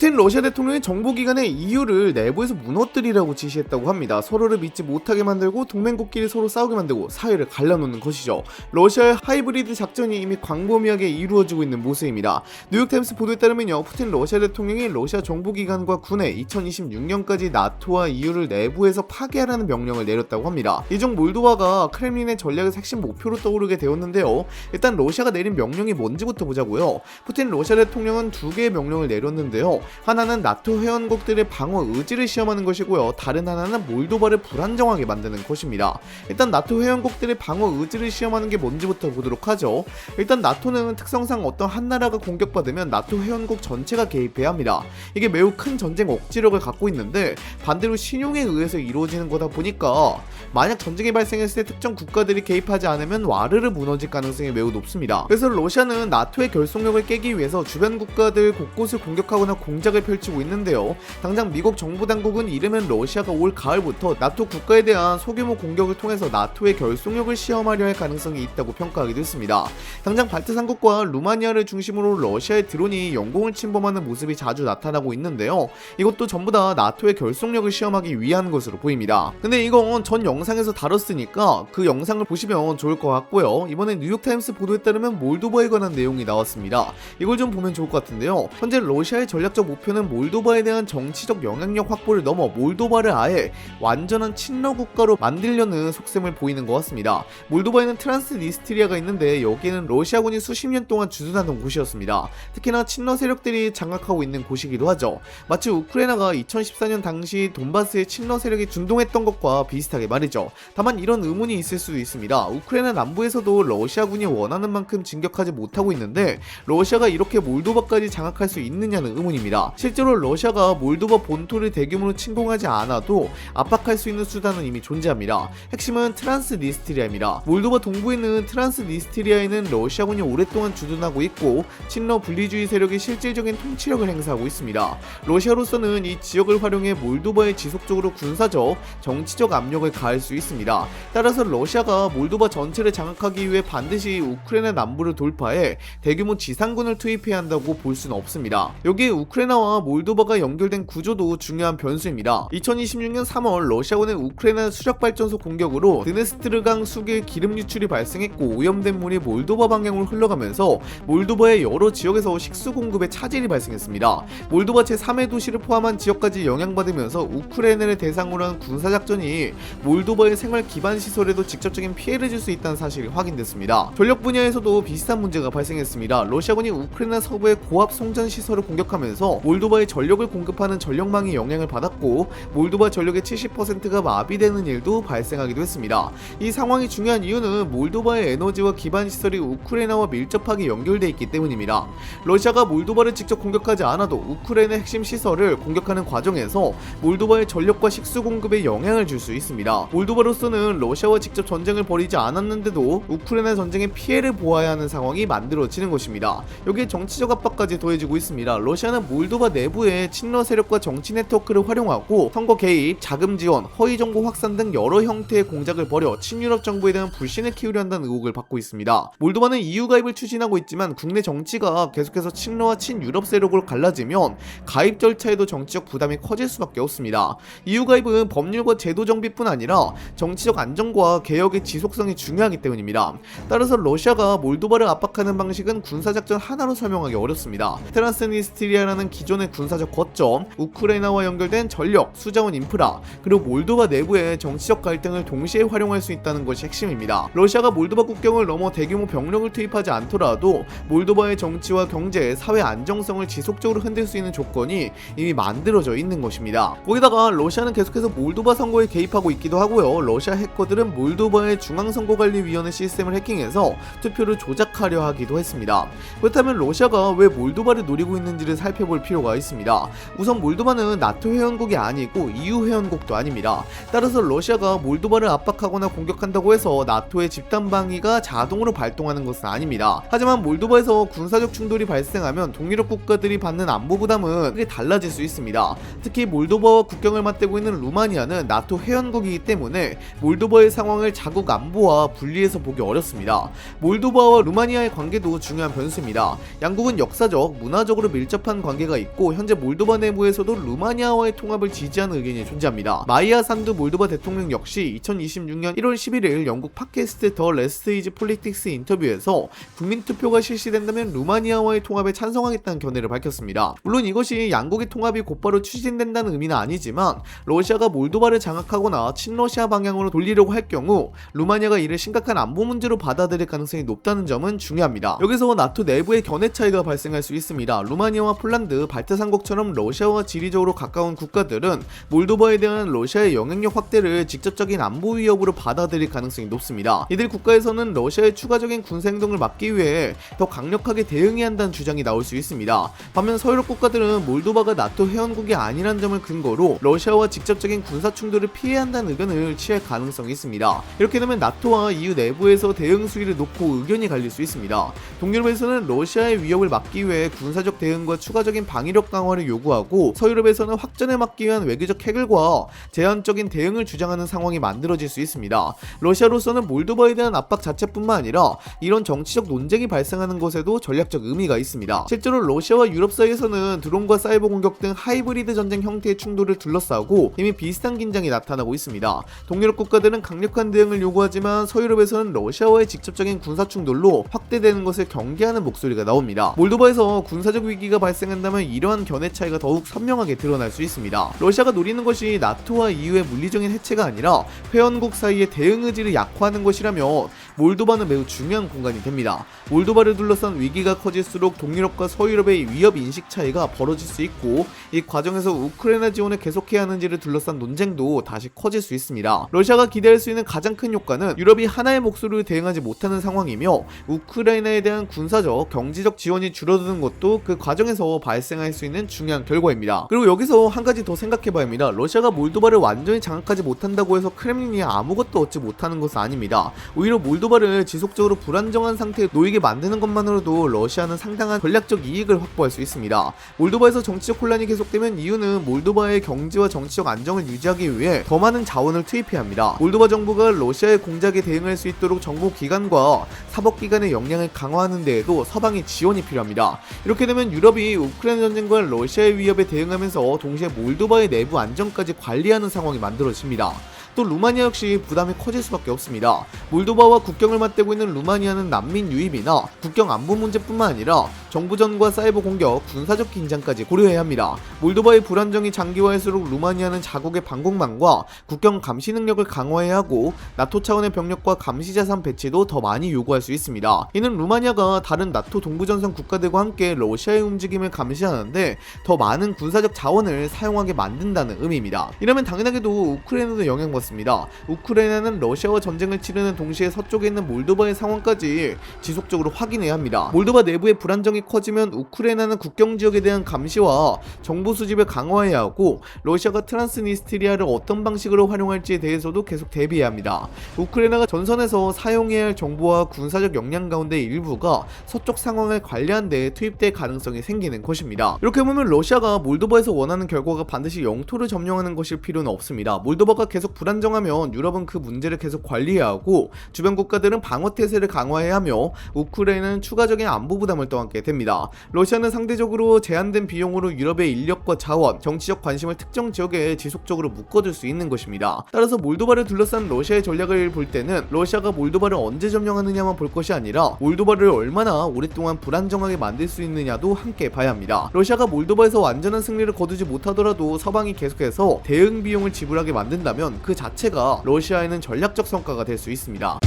푸틴 러시아 대통령이 정보기관의 EU를 내부에서 무너뜨리라고 지시했다고 합니다. 서로를 믿지 못하게 만들고 동맹국끼리 서로 싸우게 만들고 사회를 갈라놓는 것이죠. 러시아의 하이브리드 작전이 이미 광범위하게 이루어지고 있는 모습입니다. 뉴욕타임스 보도에 따르면요, 푸틴 러시아 대통령이 러시아 정보기관과 군에 2026년까지 나토와 EU를 내부에서 파괴하라는 명령을 내렸다고 합니다. 이 중 몰도바가 크렘린의 전략의 핵심 목표로 떠오르게 되었는데요. 일단 러시아가 내린 명령이 뭔지부터 보자고요. 푸틴 러시아 대통령은 두 개의 명령을 내렸는데요. 하나는 나토 회원국들의 방어 의지를 시험하는 것이고요. 다른 하나는 몰도바를 불안정하게 만드는 것입니다. 일단 나토 회원국들의 방어 의지를 시험하는 게 뭔지부터 보도록 하죠. 일단 나토는 특성상 어떤 한 나라가 공격받으면 나토 회원국 전체가 개입해야 합니다. 이게 매우 큰 전쟁 억지력을 갖고 있는데 반대로 신용에 의해서 이루어지는 거다 보니까 만약 전쟁이 발생했을 때 특정 국가들이 개입하지 않으면 와르르 무너질 가능성이 매우 높습니다. 그래서 러시아는 나토의 결속력을 깨기 위해서 주변 국가들 곳곳을 공격하거나 공작을 펼치고 있는데요. 당장 미국 정부 당국은 이르면 러시아가 올 가을부터 나토 국가에 대한 소규모 공격을 통해서 나토의 결속력을 시험하려 할 가능성이 있다고 평가하기도 했습니다. 당장 발트 3국과 루마니아를 중심으로 러시아의 드론이 영공을 침범하는 모습이 자주 나타나고 있는데요. 이것도 전부 다 나토의 결속력을 시험하기 위한 것으로 보입니다. 근데 이건 전 영상에서 다뤘으니까 그 영상을 보시면 좋을 것 같고요. 이번에 뉴욕타임스 보도에 따르면 몰도바에 관한 내용이 나왔습니다. 이걸 좀 보면 좋을 것 같은데요. 현재 러시아의 전략적 목표는 몰도바에 대한 정치적 영향력 확보를 넘어 몰도바를 아예 완전한 친러 국가로 만들려는 속셈을 보이는 것 같습니다. 몰도바에는 트란스니스트리아가 있는데 여기에는 러시아군이 수십 년 동안 주둔하던 곳이었습니다. 특히나 친러 세력들이 장악하고 있는 곳이기도 하죠. 마치 우크라이나가 2014년 당시 돈바스의 친러 세력이 준동했던 것과 비슷하게 말이죠. 다만 이런 의문이 있을 수도 있습니다. 우크라이나 남부에서도 러시아군이 원하는 만큼 진격하지 못하고 있는데 러시아가 이렇게 몰도바까지 장악할 수 있느냐는 의문입니다. 실제로 러시아가 몰도바 본토를 대규모로 침공하지 않아도 압박할 수 있는 수단은 이미 존재합니다. 핵심은 트란스니스트리아입니다. 몰도바 동부에 있는 트란스니스트리아에는 러시아군이 오랫동안 주둔하고 있고 친러 분리주의 세력이 실질적인 통치력을 행사하고 있습니다. 러시아로서는 이 지역을 활용해 몰도바에 지속적으로 군사적, 정치적 압력을 가할 수 있습니다. 따라서 러시아가 몰도바 전체를 장악하기 위해 반드시 우크라이나 남부를 돌파해 대규모 지상군을 투입해야 한다고 볼 수는 없습니다. 여기에 우크라이나와 몰도바가 연결된 구조도 중요한 변수입니다. 2026년 3월 러시아군의 우크라이나 수력발전소 공격으로 드네스트르강 수길 기름 유출이 발생했고 오염된 물이 몰도바 방향으로 흘러가면서 몰도바의 여러 지역에서 식수 공급에 차질이 발생했습니다. 몰도바 제3의 도시를 포함한 지역까지 영향받으면서 우크라이나를 대상으로 한 군사작전이 몰도바의 생활 기반 시설에도 직접적인 피해를 줄 수 있다는 사실이 확인됐습니다. 전력 분야에서도 비슷한 문제가 발생했습니다. 러시아군이 우크라이나 서부의 고압 송전 시설을 공격하면서 몰도바의 전력을 공급하는 전력망이 영향을 받았고 몰도바 전력의 70%가 마비되는 일도 발생하기도 했습니다. 이 상황이 중요한 이유는 몰도바의 에너지와 기반 시설이 우크라이나와 밀접하게 연결되어 있기 때문입니다. 러시아가 몰도바를 직접 공격하지 않아도 우크라이나 핵심 시설을 공격하는 과정에서 몰도바의 전력과 식수 공급에 영향을 줄 수 있습니다. 몰도바로서는 러시아와 직접 전쟁을 벌이지 않았는데도 우크라이나 전쟁의 피해를 보아야 하는 상황이 만들어지는 것입니다. 여기에 정치적 압박까지 더해지고 있습니다. 러시아는 몰도바 내부의 친러 세력과 정치 네트워크를 활용하고 선거 개입, 자금 지원, 허위 정보 확산 등 여러 형태의 공작을 벌여 친유럽 정부에 대한 불신을 키우려 한다는 의혹을 받고 있습니다. 몰도바는 EU 가입을 추진하고 있지만 국내 정치가 계속해서 친러와 친유럽 세력으로 갈라지면 가입 절차에도 정치적 부담이 커질 수밖에 없습니다. EU 가입은 법률과 제도 정비뿐 아니라 정치적 안정과 개혁의 지속성이 중요하기 때문입니다. 따라서 러시아가 몰도바를 압박하는 방식은 군사작전 하나로 설명하기 어렵습니다. 트란스니스트리아라는 기존의 군사적 거점, 우크라이나와 연결된 전력, 수자원 인프라, 그리고 몰도바 내부의 정치적 갈등을 동시에 활용할 수 있다는 것이 핵심입니다. 러시아가 몰도바 국경을 넘어 대규모 병력을 투입하지 않더라도 몰도바의 정치와 경제, 사회 안정성을 지속적으로 흔들 수 있는 조건이 이미 만들어져 있는 것입니다. 거기다가 러시아는 계속해서 몰도바 선거에 개입하고 있기도 하고요. 러시아 해커들은 몰도바의 중앙선거관리위원회 시스템을 해킹해서 투표를 조작하려 하기도 했습니다. 그렇다면 러시아가 왜 몰도바를 노리고 있는지를 살펴볼 필요가 있습니다. 우선 몰도바는 나토 회원국이 아니고 EU 회원국도 아닙니다. 따라서 러시아가 몰도바를 압박하거나 공격한다고 해서 나토의 집단 방위가 자동으로 발동하는 것은 아닙니다. 하지만 몰도바에서 군사적 충돌이 발생하면 동유럽 국가들이 받는 안보 부담은 크게 달라질 수 있습니다. 특히 몰도바와 국경을 맞대고 있는 루마니아는 나토 회원국이기 때문에 몰도바의 상황을 자국 안보와 분리해서 보기 어렵습니다. 몰도바와 루마니아의 관계도 중요한 변수입니다. 양국은 역사적, 문화적으로 밀접한 관계가 의견차가 있고 현재 몰도바 내부에서도 루마니아와의 통합을 지지하는 의견이 존재합니다. 마이아 산두 몰도바 대통령 역시 2026년 1월 11일 영국 팟캐스트 더 레스트 이즈 폴리틱스 인터뷰에서 국민투표가 실시된다면 루마니아와의 통합에 찬성하겠다는 견해를 밝혔습니다. 물론 이것이 양국의 통합이 곧바로 추진된다는 의미는 아니지만 러시아가 몰도바를 장악하거나 친러시아 방향으로 돌리려고 할 경우 루마니아가 이를 심각한 안보 문제로 받아들일 가능성이 높다는 점은 중요합니다. 여기서 나토 내부의 견해 차이가 발생할 수 있습니다. 루마니아와 폴란드, 발트삼국처럼 러시아와 지리적으로 가까운 국가들은 몰도바에 대한 러시아의 영향력 확대를 직접적인 안보 위협으로 받아들일 가능성이 높습니다. 이들 국가에서는 러시아의 추가적인 군사 행동을 막기 위해 더 강력하게 대응해야 한다는 주장이 나올 수 있습니다. 반면 서유럽 국가들은 몰도바가 나토 회원국이 아니라는 점을 근거로 러시아와 직접적인 군사 충돌을 피해야 한다는 의견을 취할 가능성이 있습니다. 이렇게 되면 나토와 EU 내부에서 대응 수위를 놓고 의견이 갈릴 수 있습니다. 동유럽에서는 러시아의 위협을 막기 위해 군사적 대응과 추가적인 방위력 강화를 요구하고 서유럽에서는 확전을 막기 위한 외교적 해결과 제한적인 대응을 주장하는 상황이 만들어질 수 있습니다. 러시아로서는 몰도바에 대한 압박 자체뿐만 아니라 이런 정치적 논쟁이 발생하는 것에도 전략적 의미가 있습니다. 실제로 러시아와 유럽 사이에서는 드론과 사이버 공격 등 하이브리드 전쟁 형태의 충돌을 둘러싸고 이미 비슷한 긴장이 나타나고 있습니다. 동유럽 국가들은 강력한 대응을 요구하지만 서유럽에서는 러시아와의 직접적인 군사 충돌로 확대되는 것을 경계하는 목소리가 나옵니다. 몰도바에서 군사적 위기가 발생한다면 이러한 견해 차이가 더욱 선명하게 드러날 수 있습니다. 러시아가 노리는 것이 나토와 EU의 물리적인 해체가 아니라 회원국 사이의 대응 의지를 약화하는 것이라면 몰도바는 매우 중요한 공간이 됩니다. 몰도바를 둘러싼 위기가 커질수록 동유럽과 서유럽의 위협 인식 차이가 벌어질 수 있고 이 과정에서 우크라이나 지원을 계속해야 하는지를 둘러싼 논쟁도 다시 커질 수 있습니다. 러시아가 기대할 수 있는 가장 큰 효과는 유럽이 하나의 목소리로 대응하지 못하는 상황이며 우크라이나에 대한 군사적, 경제적 지원이 줄어드는 것도 그 과정에서 발생할 수 있는 중요한 결과입니다. 그리고 여기서 한 가지 더 생각해봐야 합니다. 러시아가 몰도바를 완전히 장악하지 못한다고 해서 크렘린이 아무것도 얻지 못하는 것은 아닙니다. 오히려 몰도바를 지속적으로 불안정한 상태에 놓이게 만드는 것만으로도 러시아는 상당한 전략적 이익을 확보할 수 있습니다. 몰도바에서 정치적 혼란이 계속되면 EU는 몰도바의 경제와 정치적 안정을 유지하기 위해 더 많은 자원을 투입해야 합니다. 몰도바 정부가 러시아의 공작에 대응할 수 있도록 정보기관과 사법기관의 역량을 강화하는 데에도 서방의 지원이 필요합니다. 이렇게 되면 유럽이 우크라이나 전쟁과 러시아의 위협에 대응하면서 동시에 몰도바의 내부 안정까지 관리하는 상황이 만들어집니다. 또 루마니아 역시 부담이 커질 수밖에 없습니다. 몰도바와 국경을 맞대고 있는 루마니아는 난민 유입이나 국경 안보 문제뿐만 아니라 정부전과 사이버 공격, 군사적 긴장까지 고려해야 합니다. 몰도바의 불안정이 장기화할수록 루마니아는 자국의 방공망과 국경 감시 능력을 강화해야 하고 나토 차원의 병력과 감시 자산 배치도 더 많이 요구할 수 있습니다. 이는 루마니아가 다른 나토 동부전선 국가들과 함께 러시아의 움직임을 감시하는데 더 많은 군사적 자원을 사용하게 만든다는 의미입니다. 이러면 당연하게도 우크라이나도 영향받습니다. 우크라이나는 러시아와 전쟁을 치르는 동시에 서쪽에 있는 몰도바의 상황까지 지속적으로 확인해야 합니다. 몰도바 내부의 불안정이 커지면 우크라이나는 국경 지역에 대한 감시와 정보 수집을 강화해야 하고 러시아가 트란스니스트리아를 어떤 방식으로 활용할지에 대해서도 계속 대비해야 합니다. 우크라이나가 전선에서 사용해야 할 정보와 군사적 역량 가운데 일부가 서쪽 상황을 관리하는 데 투입될 가능성이 생기는 것입니다. 이렇게 보면 러시아가 몰도바에서 원하는 결과가 반드시 영토를 점령하는 것일 필요는 없습니다. 몰도바가 계속 불안정하면 유럽은 그 문제를 계속 관리해야 하고 주변 국가들은 방어 태세를 강화해야 하며 우크라이나는 추가적인 안보 부담을 떠안게 됩니다. 러시아는 상대적으로 제한된 비용으로 유럽의 인력과 자원, 정치적 관심을 특정 지역에 지속적으로 묶어둘 수 있는 것입니다. 따라서 몰도바를 둘러싼 러시아의 전략을 볼 때는 러시아가 몰도바를 언제 점령하느냐만 볼 것이 아니라 몰도바를 얼마나 오랫동안 불안정하게 만들 수 있느냐도 함께 봐야 합니다. 러시아가 몰도바에서 완전한 승리를 거두지 못하더라도 서방이 계속해서 대응 비용을 지불하게 만든다면 그 자체가 러시아에는 전략적 성과가 될 수 있습니다.